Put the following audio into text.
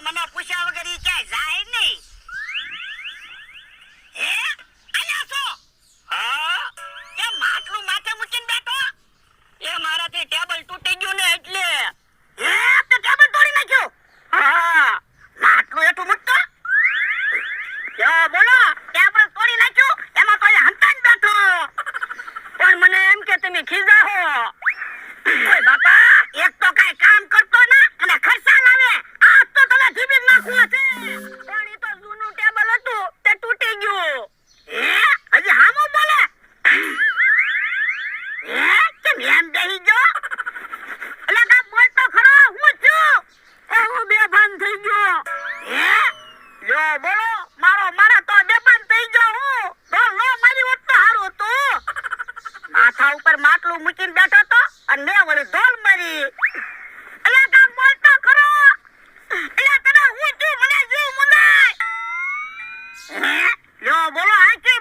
મને પૂછ્યા વગર ઈ ક્યાંય જાય નહીં. હે આયા છો? હા એ માટલું માથે મૂકીને બેઠો? એ મારાથી ટેબલ તૂટી ગયું ને એટલે. હે તે ટેબલ તોડી નાખ્યું? હા માટલું એટલું મૂકતો? યો બોલો ટેબલ તોડી નાખ્યું? એમાં તો હંતાન બેઠો. પણ મને એમ કે તમે ખીજા હો. ઓય બાપા એક તો કઈ કામ કરતો ના અને ખર્ચા લાવે. આ તો તને જીબી નાખવો છે. પણ ઈ તો જૂનું ટેબલ હતું તે તૂટી ગયું. હે હજી હામો બોલે? હે કેમ એમ બેહી ગયો? એટલે કા બોલ તો ખરો હું છું. હું બેભાન થઈ ગયો. હે યો બોલો મારા તો બેભાન થઈ ગયો હું. તો લો મારી હોત તો હારું હતું. માથા ઉપર માટલું મૂકીને બેઠો તો અને મેં વળી ઢોલ મારી. એટલે કા બોલ તો ખરો. એટલે તને હું છું મને જીવ મુંદાય. હે યો બોલો આ કે